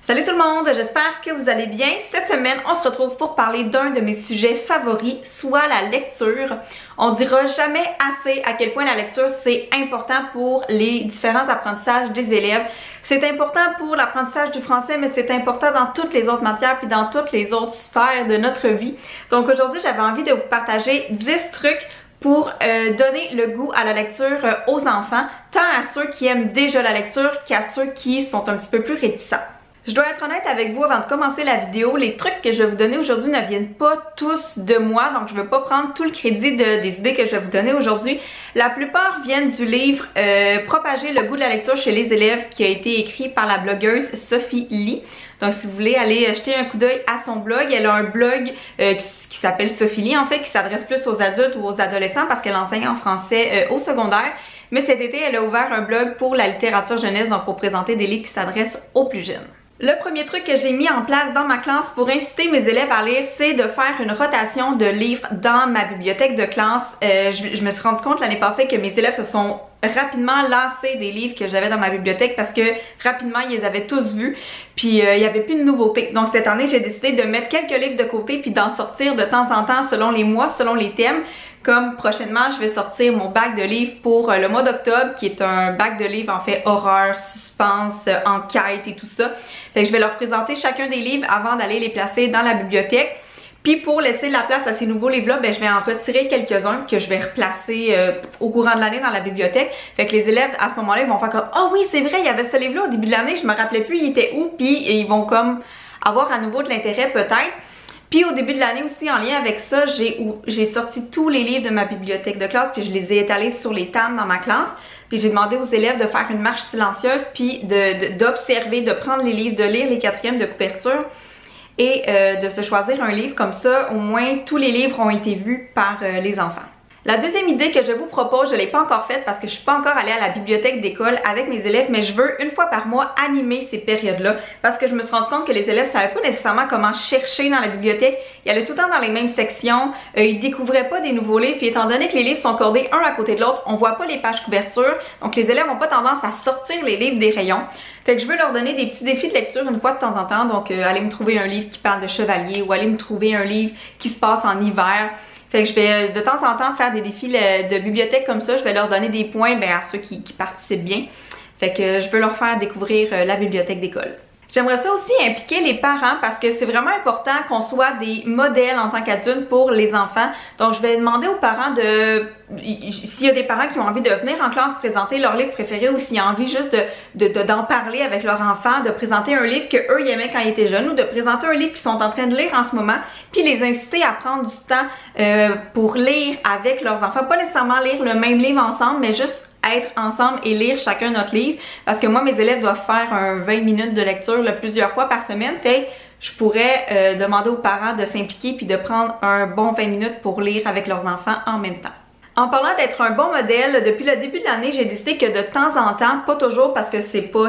Salut tout le monde, j'espère que vous allez bien. Cette semaine, on se retrouve pour parler d'un de mes sujets favoris, soit la lecture. On dira jamais assez à quel point la lecture c'est important pour les différents apprentissages des élèves. C'est important pour l'apprentissage du français, mais c'est important dans toutes les autres matières puis dans toutes les autres sphères de notre vie. Donc aujourd'hui, j'avais envie de vous partager 10 trucs pour donner le goût à la lecture aux enfants, tant à ceux qui aiment déjà la lecture qu'à ceux qui sont un petit peu plus réticents. Je dois être honnête avec vous avant de commencer la vidéo, les trucs que je vais vous donner aujourd'hui ne viennent pas tous de moi, donc je ne veux pas prendre tout le crédit des idées que je vais vous donner aujourd'hui. La plupart viennent du livre Propager le goût de la lecture chez les élèves qui a été écrit par la blogueuse Sophie Lee. Donc si vous voulez aller jeter un coup d'œil à son blog, elle a un blog qui s'appelle Sophie Lee en fait, qui s'adresse plus aux adultes ou aux adolescents parce qu'elle enseigne en français au secondaire. Mais cet été, elle a ouvert un blog pour la littérature jeunesse, donc pour présenter des livres qui s'adressent aux plus jeunes. Le premier truc que j'ai mis en place dans ma classe pour inciter mes élèves à lire, c'est de faire une rotation de livres dans ma bibliothèque de classe. Je me suis rendu compte l'année passée que mes élèves se sont rapidement lassés des livres que j'avais dans ma bibliothèque parce que rapidement ils les avaient tous vus puis il n'y avait plus de nouveautés. Donc cette année j'ai décidé de mettre quelques livres de côté puis d'en sortir de temps en temps selon les mois, selon les thèmes. Comme prochainement je vais sortir mon bac de livres pour le mois d'octobre qui est un bac de livres en fait horreur, suspense, enquête et tout ça. Fait que je vais leur présenter chacun des livres avant d'aller les placer dans la bibliothèque. Puis pour laisser de la place à ces nouveaux livres-là, ben, je vais en retirer quelques-uns que je vais replacer au courant de l'année dans la bibliothèque. Fait que les élèves, à ce moment-là, ils vont faire comme « Ah oui, c'est vrai, il y avait ce livre-là au début de l'année, je me rappelais plus il était où. » Puis ils vont comme avoir à nouveau de l'intérêt peut-être. Puis au début de l'année aussi, en lien avec ça, j'ai sorti tous les livres de ma bibliothèque de classe puis je les ai étalés sur les tables dans ma classe. Puis j'ai demandé aux élèves de faire une marche silencieuse puis d'observer, de prendre les livres, de lire les quatrièmes de couverture. Et de se choisir un livre comme ça, au moins tous les livres ont été vus par les enfants. La deuxième idée que je vous propose, je ne l'ai pas encore faite parce que je ne suis pas encore allée à la bibliothèque d'école avec mes élèves, mais je veux une fois par mois animer ces périodes-là parce que je me suis rendu compte que les élèves ne savaient pas nécessairement comment chercher dans la bibliothèque. Ils allaient tout le temps dans les mêmes sections, ils découvraient pas des nouveaux livres, et étant donné que les livres sont cordés un à côté de l'autre, on voit pas les pages couverture, donc les élèves n'ont pas tendance à sortir les livres des rayons. Fait que je veux leur donner des petits défis de lecture une fois de temps en temps, donc aller me trouver un livre qui parle de chevalier ou aller me trouver un livre qui se passe en hiver. Fait que je vais de temps en temps faire des défis de bibliothèque comme ça, je vais leur donner des points à ceux qui participent bien. Fait que je veux leur faire découvrir la bibliothèque d'école. J'aimerais ça aussi impliquer les parents parce que c'est vraiment important qu'on soit des modèles en tant qu'adultes pour les enfants. Donc je vais demander aux parents s'il y a des parents qui ont envie de venir en classe présenter leur livre préféré ou s'ils ont envie juste d'en parler avec leur enfant, de présenter un livre qu'eux ils aimaient quand ils étaient jeunes ou de présenter un livre qu'ils sont en train de lire en ce moment, puis les inciter à prendre du temps pour lire avec leurs enfants. Pas nécessairement lire le même livre ensemble, mais juste être ensemble et lire chacun notre livre parce que moi mes élèves doivent faire un 20 minutes de lecture plusieurs fois par semaine, fait je pourrais demander aux parents de s'impliquer puis de prendre un bon 20 minutes pour lire avec leurs enfants en même temps. En parlant d'être un bon modèle, depuis le début de l'année, j'ai décidé que de temps en temps, pas toujours parce que c'est pas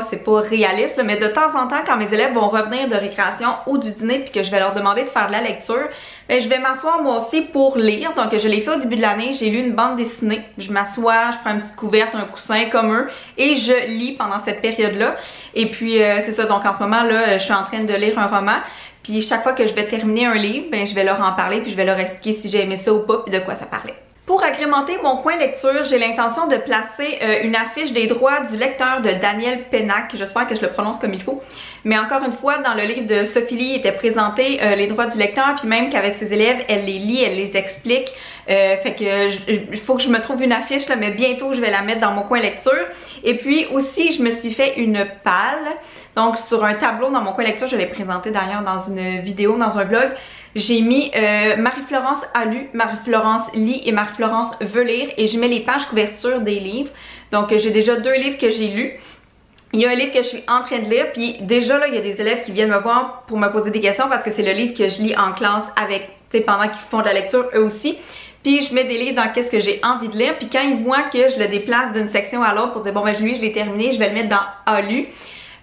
réaliste, mais de temps en temps, quand mes élèves vont revenir de récréation ou du dîner puis que je vais leur demander de faire de la lecture, ben, je vais m'asseoir moi aussi pour lire. Donc je l'ai fait au début de l'année, j'ai lu une bande dessinée. Je m'assois, je prends une petite couverte, un coussin comme eux et je lis pendant cette période-là. Et puis c'est ça, donc en ce moment là, je suis en train de lire un roman. Puis chaque fois que je vais terminer un livre, ben, je vais leur en parler puis je vais leur expliquer si j'ai aimé ça ou pas puis de quoi ça parlait. Pour agrémenter mon coin lecture, j'ai l'intention de placer une affiche des droits du lecteur de Daniel Pennac. J'espère que je le prononce comme il faut. Mais encore une fois, dans le livre de Sophie Lee, était présenté les droits du lecteur, puis même qu'avec ses élèves, elle les lit, elle les explique. Fait que il faut que je me trouve une affiche, là, mais bientôt je vais la mettre dans mon coin lecture. Et puis aussi, je me suis fait une palle. Donc sur un tableau dans mon coin lecture, je l'ai présenté d'ailleurs dans une vidéo, dans un vlog. J'ai mis Marie-Florence a lu, Marie-Florence lit et Marie-Florence veut lire et je mets les pages couverture des livres. Donc j'ai déjà 2 livres que j'ai lus. Il y a un livre que je suis en train de lire, puis déjà là, il y a des élèves qui viennent me voir pour me poser des questions parce que c'est le livre que je lis en classe avec, tu sais, pendant qu'ils font de la lecture eux aussi. Puis je mets des livres dans qu'est-ce que j'ai envie de lire, puis quand ils voient que je le déplace d'une section à l'autre pour dire bon ben lui je l'ai terminé, je vais le mettre dans A lu.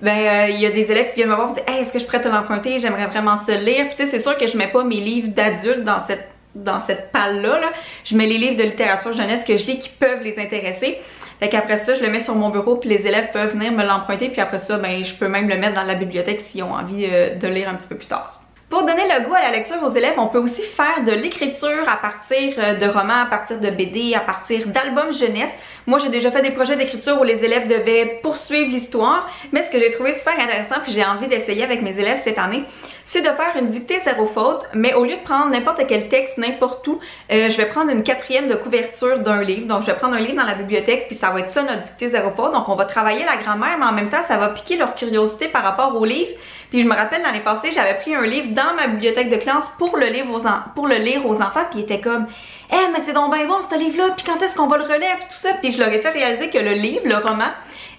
Ben il y a des élèves qui viennent me voir et dire hey, est-ce que je pourrais te l'emprunter, j'aimerais vraiment ça lire. Puis tu sais, c'est sûr que je mets pas mes livres d'adultes dans cette palle là, je mets les livres de littérature jeunesse que je lis qui peuvent les intéresser. Fait qu'après ça, je le mets sur mon bureau puis les élèves peuvent venir me l'emprunter puis après ça, ben je peux même le mettre dans la bibliothèque s'ils ont envie de lire un petit peu plus tard. Pour donner le goût à la lecture aux élèves, on peut aussi faire de l'écriture à partir de romans, à partir de BD, à partir d'albums jeunesse. Moi, j'ai déjà fait des projets d'écriture où les élèves devaient poursuivre l'histoire, mais ce que j'ai trouvé super intéressant puis j'ai envie d'essayer avec mes élèves cette année, c'est de faire une dictée zéro faute, mais au lieu de prendre n'importe quel texte, n'importe où, je vais prendre une 4e de couverture d'un livre. Donc, je vais prendre un livre dans la bibliothèque, puis ça va être ça notre dictée zéro faute. Donc, on va travailler la grammaire, mais en même temps, ça va piquer leur curiosité par rapport au livre. Puis, je me rappelle, l'année passée, j'avais pris un livre dans ma bibliothèque de classe pour le lire aux enfants, puis ils étaient comme « Eh, mais c'est donc bien bon ce livre-là, puis quand est-ce qu'on va le relire, puis tout ça. » Puis, je leur ai fait réaliser que le livre, le roman,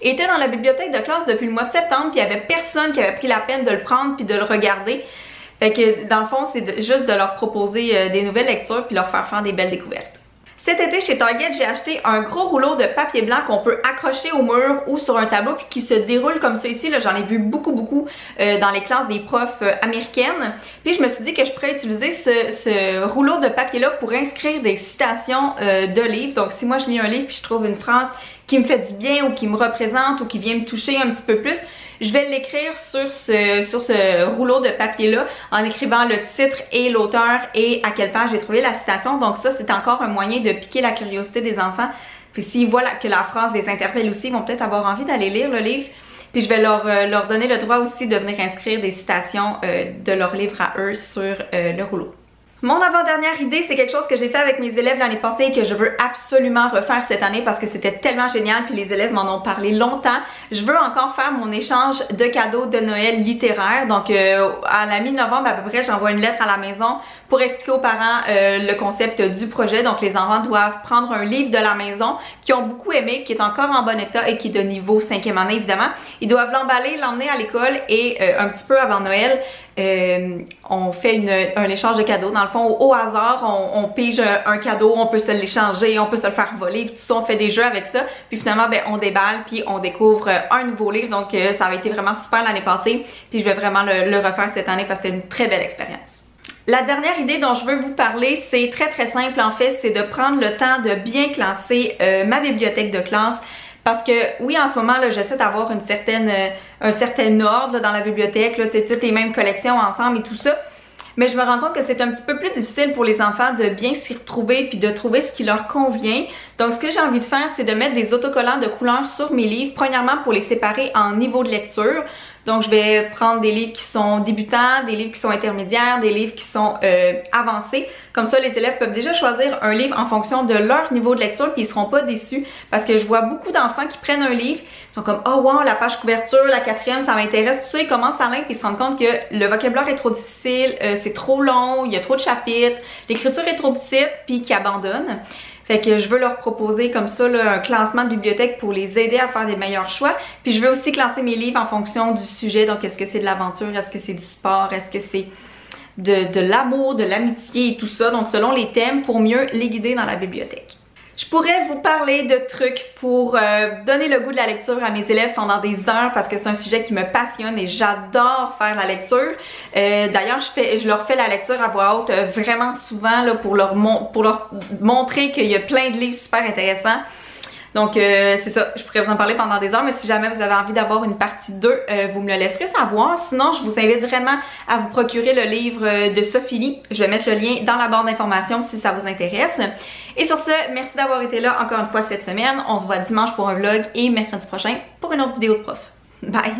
était dans la bibliothèque de classe depuis le mois de septembre, puis il y avait personne qui avait pris la peine de le prendre puis de le regarder. Fait que dans le fond, c'est juste de leur proposer des nouvelles lectures puis leur faire des belles découvertes. Cet été, chez Target, j'ai acheté un gros rouleau de papier blanc qu'on peut accrocher au mur ou sur un tableau puis qui se déroule comme ça ici. J'en ai vu beaucoup dans les classes des profs américaines. Puis je me suis dit que je pourrais utiliser ce rouleau de papier-là pour inscrire des citations de livres. Donc si moi je lis un livre puis je trouve une phrase qui me fait du bien ou qui me représente ou qui vient me toucher un petit peu plus, je vais l'écrire sur ce rouleau de papier-là en écrivant le titre et l'auteur et à quelle page j'ai trouvé la citation. Donc ça, c'est encore un moyen de piquer la curiosité des enfants. Puis s'ils voient que la phrase les interpelle aussi, ils vont peut-être avoir envie d'aller lire le livre. Puis je vais leur donner le droit aussi de venir inscrire des citations de leur livre à eux sur le rouleau. Mon avant-dernière idée, c'est quelque chose que j'ai fait avec mes élèves l'année passée et que je veux absolument refaire cette année parce que c'était tellement génial puis les élèves m'en ont parlé longtemps. Je veux encore faire mon échange de cadeaux de Noël littéraire. Donc à la mi-novembre à peu près, j'envoie une lettre à la maison pour expliquer aux parents le concept du projet. Donc les enfants doivent prendre un livre de la maison qu'ils ont beaucoup aimé, qui est encore en bon état et qui est de niveau 5e année évidemment. Ils doivent l'emballer, l'emmener à l'école et un petit peu avant Noël, on fait un échange de cadeaux. Dans le fond, au hasard, on pige un cadeau, on peut se l'échanger, on peut se le faire voler, puis tout ça, on fait des jeux avec ça. Puis finalement, ben, on déballe, puis on découvre un nouveau livre. Donc ça avait été vraiment super l'année passée, puis je vais vraiment le refaire cette année parce que c'était une très belle expérience. La dernière idée dont je veux vous parler, c'est très simple en fait, c'est de prendre le temps de bien classer ma bibliothèque de classe. Parce que oui, en ce moment, j'essaie d'avoir un certain ordre là, dans la bibliothèque, là, toutes les mêmes collections ensemble et tout ça. Mais je me rends compte que c'est un petit peu plus difficile pour les enfants de bien s'y retrouver puis de trouver ce qui leur convient. Donc ce que j'ai envie de faire, c'est de mettre des autocollants de couleurs sur mes livres. Premièrement, pour les séparer en niveau de lecture. Donc je vais prendre des livres qui sont débutants, des livres qui sont intermédiaires, des livres qui sont avancés. Comme ça, les élèves peuvent déjà choisir un livre en fonction de leur niveau de lecture puis ils seront pas déçus parce que je vois beaucoup d'enfants qui prennent un livre, ils sont comme « Oh wow, la page couverture, la 4e, ça m'intéresse », tout ça, ils commencent à lire puis ils se rendent compte que le vocabulaire est trop difficile, c'est trop long, il y a trop de chapitres, l'écriture est trop petite puis qu'ils abandonnent. Fait que je veux leur proposer comme ça là, un classement de bibliothèque pour les aider à faire des meilleurs choix. Puis je veux aussi classer mes livres en fonction du sujet. Donc est-ce que c'est de l'aventure, est-ce que c'est du sport, est-ce que c'est de l'amour, de l'amitié et tout ça. Donc selon les thèmes pour mieux les guider dans la bibliothèque. Je pourrais vous parler de trucs pour donner le goût de la lecture à mes élèves pendant des heures parce que c'est un sujet qui me passionne et j'adore faire la lecture. D'ailleurs, je leur fais la lecture à voix haute vraiment souvent là, pour leur montrer qu'il y a plein de livres super intéressants. Donc c'est ça, je pourrais vous en parler pendant des heures, mais si jamais vous avez envie d'avoir une partie 2, vous me le laisserez savoir. Sinon, je vous invite vraiment à vous procurer le livre de Sophie Lee. Je vais mettre le lien dans la barre d'informations si ça vous intéresse. Et sur ce, merci d'avoir été là encore une fois cette semaine. On se voit dimanche pour un vlog et mercredi prochain pour une autre vidéo de prof. Bye!